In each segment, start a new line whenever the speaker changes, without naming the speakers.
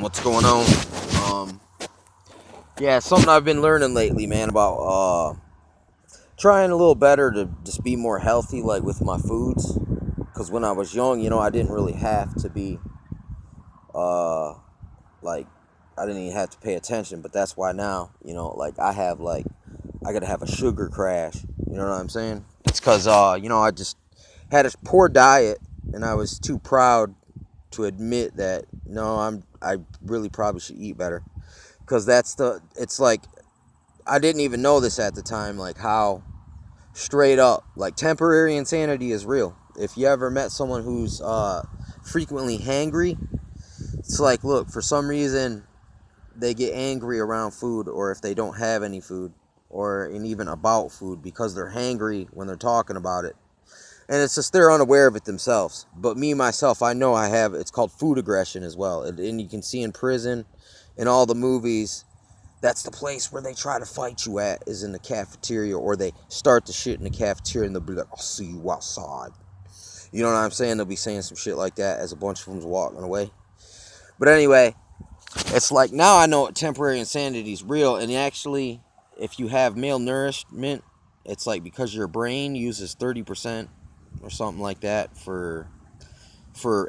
What's going on? Um, yeah, something I've been learning lately, man, about trying a little better to just be more healthy, like with my foods. Because when I was young, I didn't really have to be uh, like I didn't even have to pay attention. But that's why now, like I gotta have a sugar crash. You know what I'm saying? It's because I just had a poor diet, and I was too proud to admit that no, I really probably should eat better. Because it's like I didn't even know this at the time, like how straight up like temporary insanity is real. If you ever met someone who's frequently hangry, it's like, look, for some reason they get angry around food, or if they don't have any food, or and even about food, because they're hangry when they're talking about it, and it's just they're unaware of it themselves. But me myself, I know I have, it's called food aggression as well. And you can see in prison, in all the movies, that's the place where they try to fight you at, is in the cafeteria, or they start the shit in the cafeteria and they'll be like, I'll see you outside. You know what I'm saying? They'll be saying some shit like that as a bunch of them's walking away. But anyway, it's like now I know temporary insanity is real. And actually, if you have malnourishment, it's like because your brain uses 30% or something like that for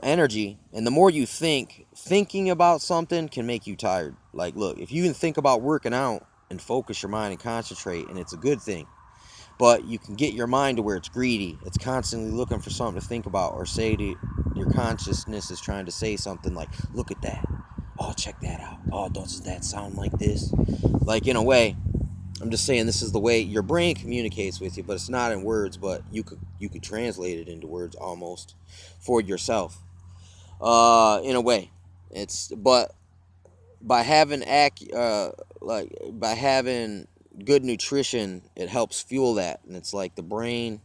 energy, and the more you thinking about something can make you tired. Like, look, if you can think about working out and focus your mind and concentrate, and it's a good thing, but you can get your mind to where it's greedy, it's constantly looking for something to think about, or say to your consciousness is trying to say something like, look at that, oh, check that out, oh, doesn't that sound like this? Like, in a way, I'm just saying this is the way your brain communicates with you, but it's not in words. But you could translate it into words almost for yourself. In a way, but by having by having good nutrition, it helps fuel that, and it's like the brain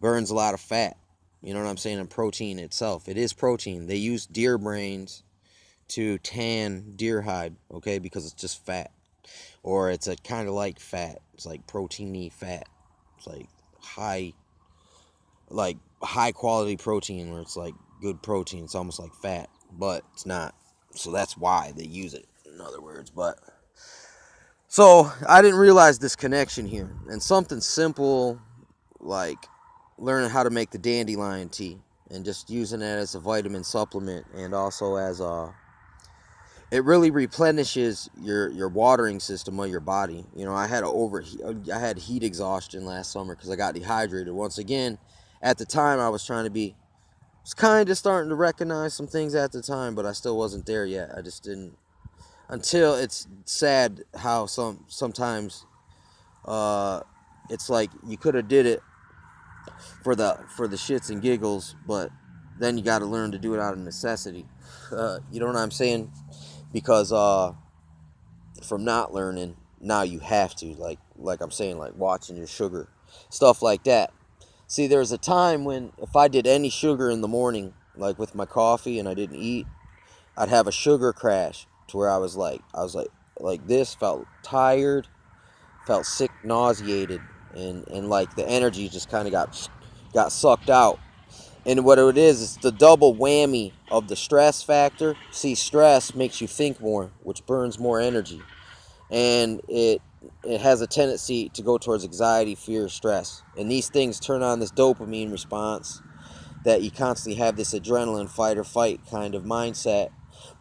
burns a lot of fat. You know what I'm saying? And protein itself, it is protein. They use deer brains to tan deer hide, okay, because it's just fat. Or it's a kind of like fat. It's like proteiny fat. It's high like high quality protein, where it's like good protein. It's almost like fat, but it's not. So that's why they use it, in other words. But so I didn't realize this connection here. And something simple like learning how to make the dandelion tea, and just using it as a vitamin supplement, and also as a, it really replenishes your watering system of your body. I had heat exhaustion last summer because I got dehydrated once again. At the time, I was trying to be, was kind of starting to recognize some things at the time, but I still wasn't there yet. I just didn't, until it's sad how sometimes it's like you could have did it for the shits and giggles, but then you got to learn to do it out of necessity. You know what I'm saying? Because from not learning, now you have to, like I'm saying, like watching your sugar, stuff like that. See, there's a time when if I did any sugar in the morning, like with my coffee, and I didn't eat, I'd have a sugar crash, to where I was like this, felt tired, felt sick, nauseated, and like the energy just kind of got sucked out. And what it is, it's the double whammy of the stress factor. See, stress makes you think more, which burns more energy, and it has a tendency to go towards anxiety, fear, stress, and these things turn on this dopamine response, that you constantly have this adrenaline fight or fight kind of mindset.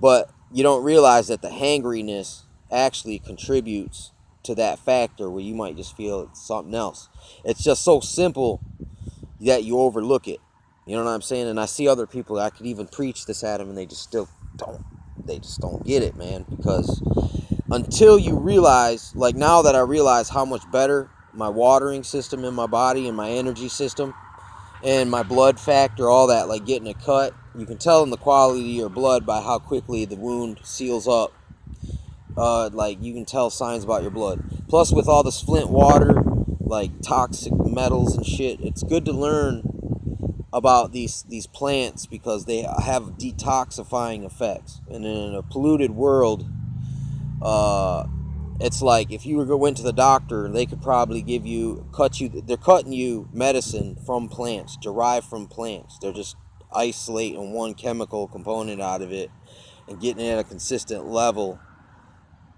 But you don't realize that the hangriness actually contributes to that factor, where you might just feel something else. It's just so simple that you overlook it. You know what I'm saying? And I see other people, I could even preach this at them, and they just don't get it, man. Because until you realize, like now that I realize how much better my watering system in my body, and my energy system, and my blood factor, all that, like getting a cut, you can tell in the quality of your blood by how quickly the wound seals up. Like you can tell signs about your blood. Plus, with all this Flint water, like toxic metals and shit, it's good to learn about these plants, because they have detoxifying effects. And in a polluted world, uh, it's like if you went to the doctor, they could probably they're cutting you medicine from plants, derived from plants. They're just isolating one chemical component out of it, and getting it at a consistent level,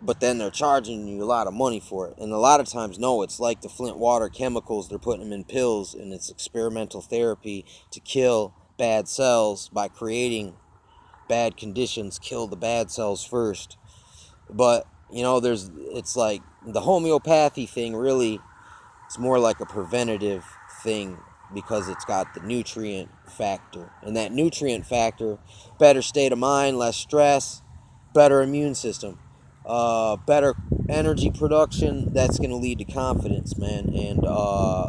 but then they're charging you a lot of money for it. And a lot of times, no, it's like the Flint water chemicals. They're putting them in pills, and it's experimental therapy to kill bad cells by creating bad conditions, kill the bad cells first. But, you know, it's like the homeopathy thing really, it's more like a preventative thing because it's got the nutrient factor. And that nutrient factor, better state of mind, less stress, better immune system, better energy production, that's going to lead to confidence, man. And,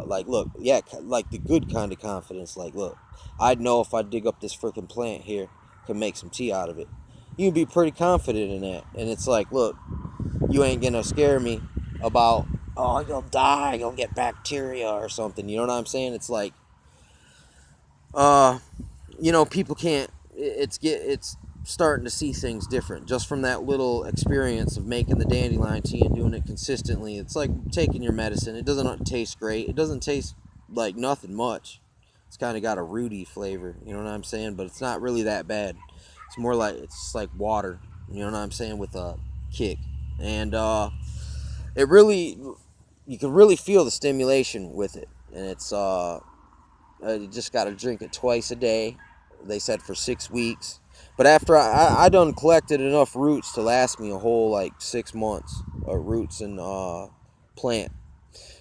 like, look, yeah, like the good kind of confidence. Like, look, I'd know if I dig up this freaking plant here, can make some tea out of it. You'd be pretty confident in that. And it's like, look, you ain't going to scare me about, oh, you'll die, you'll get bacteria or something. You know what I'm saying? It's like, you know, people can't. It's starting to see things different just from that little experience of making the dandelion tea and doing it consistently. It's like taking your medicine. It doesn't taste great. It doesn't taste like nothing much. It's kind of got a rooty flavor. You know what I'm saying? But it's not really that bad. It's more like it's like water. You know what I'm saying, with a kick. And it really, you can really feel the stimulation with it. And it's you just got to drink it twice a day. They said for 6 weeks. But after I done collected enough roots to last me a whole like 6 months of roots and plant.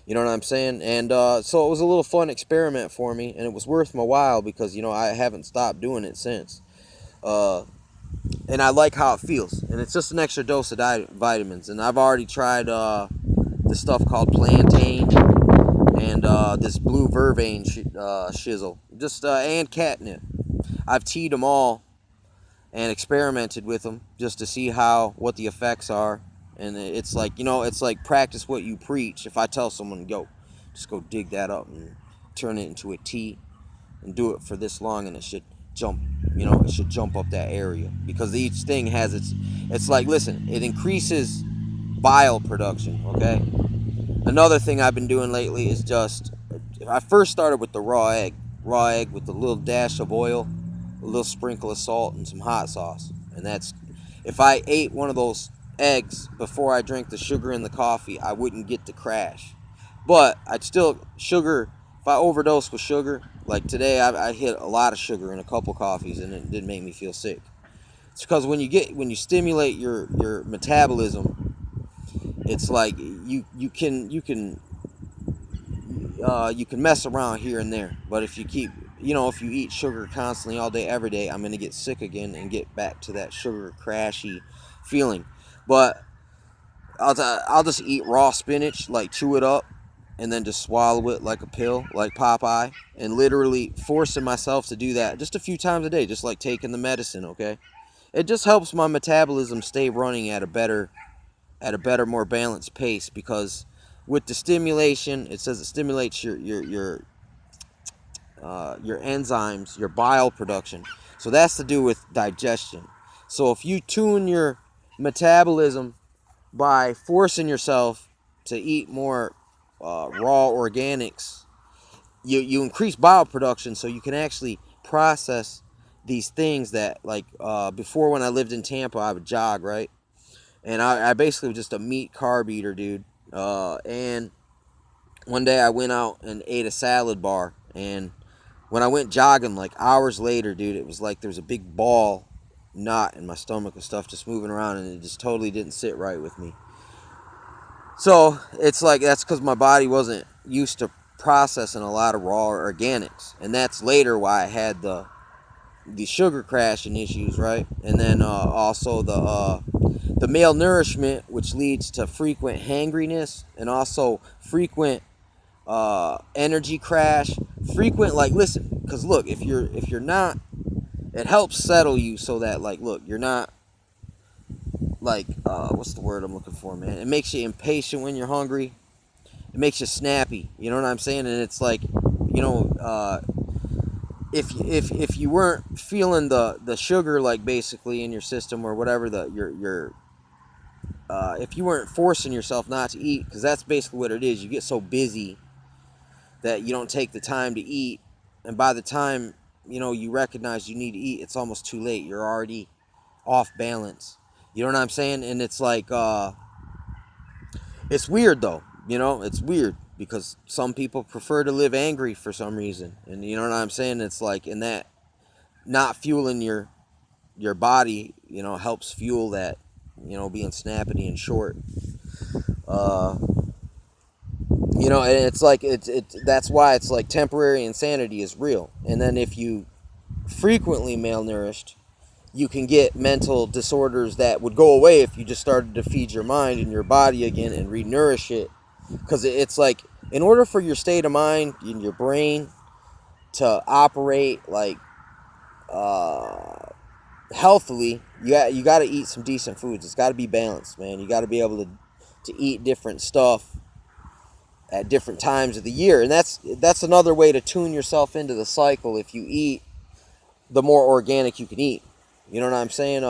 You know what I'm saying? And so it was a little fun experiment for me, and it was worth my while because, you know, I haven't stopped doing it since. And I like how it feels. And it's just an extra dose of vitamins. And I've already tried this stuff called plantain and this blue vervain shizzle, just and catnip. I've teed them all and experimented with them just to see what the effects are. And it's like, you know, it's like practice what you preach. If I tell someone, go, just go dig that up and turn it into a tea and do it for this long, and it should jump, you know, it should jump up that area because each thing has it's like, listen, it increases bile production, okay? Another thing I've been doing lately is just, I first started with the raw egg with a little dash of oil, a little sprinkle of salt, and some hot sauce. And that's, if I ate one of those eggs before I drank the sugar in the coffee, I wouldn't get the crash. But I'd still, if I overdose with sugar, like today I hit a lot of sugar in a couple coffees and it didn't make me feel sick. It's because when you stimulate your metabolism, it's like you can mess around here and there, but if you keep, you know, if you eat sugar constantly all day every day, I'm gonna get sick again and get back to that sugar crashy feeling. But I'll just eat raw spinach, like chew it up and then just swallow it like a pill, like Popeye, and literally forcing myself to do that just a few times a day, just like taking the medicine. Okay, it just helps my metabolism stay running at a better, more balanced pace, because with the stimulation, it says it stimulates your enzymes, your bile production. So that's to do with digestion. So if you tune your metabolism by forcing yourself to eat more raw organics, you increase bile production, so you can actually process these things that, like, before when I lived in Tampa, I would jog, right? And I basically was just a meat carb eater, dude. And one day I went out and ate a salad bar, and when I went jogging, like hours later, dude, it was like there was a big ball knot in my stomach and stuff just moving around, and it just totally didn't sit right with me. So it's like that's because my body wasn't used to processing a lot of raw organics, and that's later why I had the sugar crashing issues, right? And then also the malnourishment, which leads to frequent hangriness and also frequent energy crash, frequent, like, listen, because look, if you're not, it helps settle you so that, like, look, you're not like what's the word I'm looking for, man? It makes you impatient when you're hungry. It makes you snappy. You know what I'm saying? And it's like, you know, if you weren't feeling the sugar, like, basically in your system or whatever, your if you weren't forcing yourself not to eat, because that's basically what it is. You get so busy that you don't take the time to eat, and by the time, you know, you recognize you need to eat, it's almost too late. You're already off balance. You know what I'm saying? And it's like it's weird though. You know, it's weird because some people prefer to live angry for some reason. And you know what I'm saying? It's like in that not fueling your body, you know, helps fuel that, you know, being snappity and short. Uh you know, and it's like it that's why it's like temporary insanity is real. And then if you frequently malnourished, you can get mental disorders that would go away if you just started to feed your mind and your body again and re-nourish it. Because it's like, in order for your state of mind and your brain to operate like healthily, you got to eat some decent foods. It's got to be balanced, man. You got to be able to eat different stuff at different times of the year, and that's another way to tune yourself into the cycle. If you eat, the more organic you can eat. You know what I'm saying?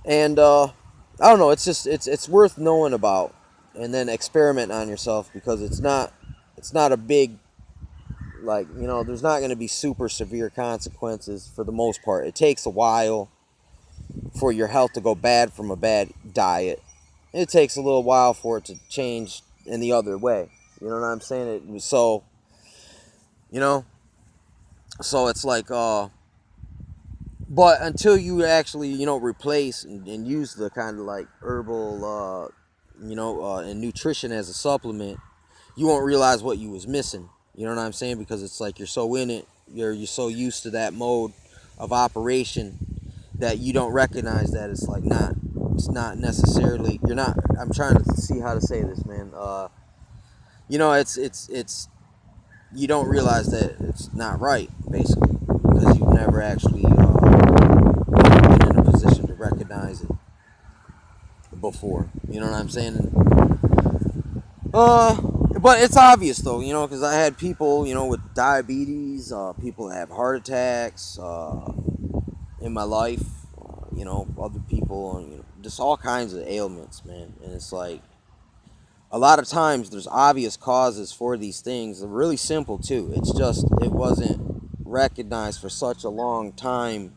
And I don't know. It's just it's worth knowing about, and then experiment on yourself, because it's not a big, like, you know, there's not going to be super severe consequences for the most part. It takes a while for your health to go bad from a bad diet. It takes a little while for it to change in the other way. You know what I'm saying? So, you know, so it's like but until you actually, you know, replace and use the kind of like herbal and nutrition as a supplement, you won't realize what you was missing. You know what I'm saying? Because it's like you're so in it, you're so used to that mode of operation that you don't recognize that it's not necessarily, you're not, I'm trying to see how to say this, man. You know, it's you don't realize that it's not right, basically, because you've never actually been in a position to recognize it before. You know what I'm saying? But it's obvious though, you know, because I had people, you know, with diabetes, people that have heart attacks in my life, you know, other people, you know, just all kinds of ailments, man. And it's like, a lot of times there's obvious causes for these things. They're really simple too. It's just it wasn't recognized for such a long time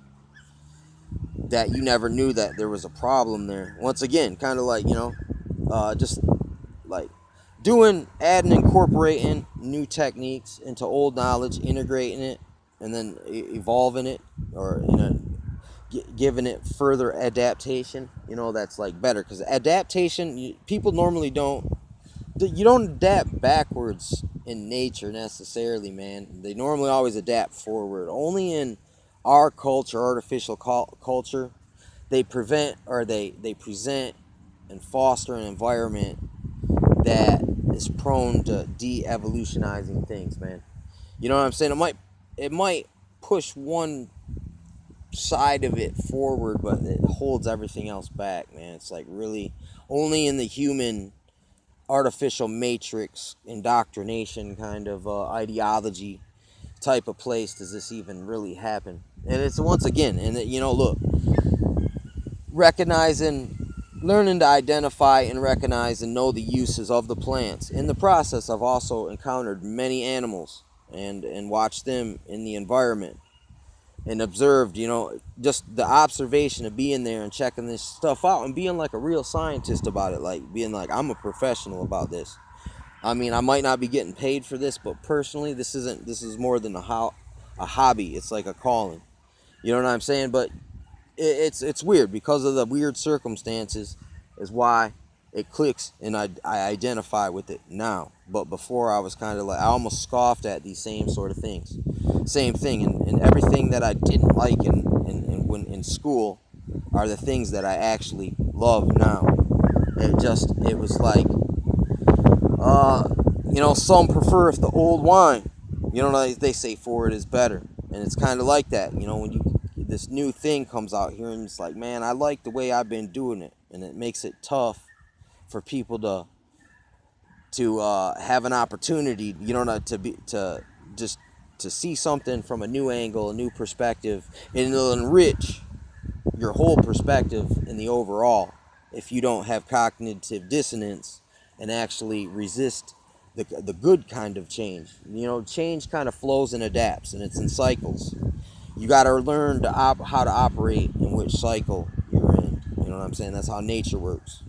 that you never knew that there was a problem there. Once again, kind of like, you know, just like adding, incorporating new techniques into old knowledge, integrating it, and then evolving it, or, you know, giving it further adaptation. You know, that's like better, because adaptation, people normally you don't adapt backwards in nature necessarily, man. They normally always adapt forward. Only in our culture, artificial culture, they they present and foster an environment that is prone to de-evolutionizing things, man. You know what I'm saying? It might push one side of it forward, but it holds everything else back, man. It's like really only in the human artificial matrix indoctrination kind of ideology type of place does this even really happen. And it's, once again, and you know, look, learning to identify and recognize and know the uses of the plants. In the process, I've also encountered many animals and watched them in the environment and observed, you know, just the observation of being there and checking this stuff out and being like a real scientist about it, like being like, I'm a professional about this. I mean, I might not be getting paid for this, but personally, this is more than a hobby. It's like a calling. You know what I'm saying? But it's weird because of the weird circumstances is why it clicks, and I identify with it now. But before, I was kind of like, I almost scoffed at these same sort of things. Same thing, and everything that I didn't like when in school are the things that I actually love now. It was like, you know, some prefer if the old wine, you know, like they say, for it is better. And it's kind of like that, you know, when this new thing comes out here, and it's like, man, I like the way I've been doing it, and it makes it tough for people to have an opportunity, you know, to see something from a new angle, a new perspective, and it'll enrich your whole perspective in the overall if you don't have cognitive dissonance and actually resist the good kind of change. You know, change kind of flows and adapts, and it's in cycles. You got to learn how to operate in in which cycle you're in. You know what I'm saying? That's how nature works.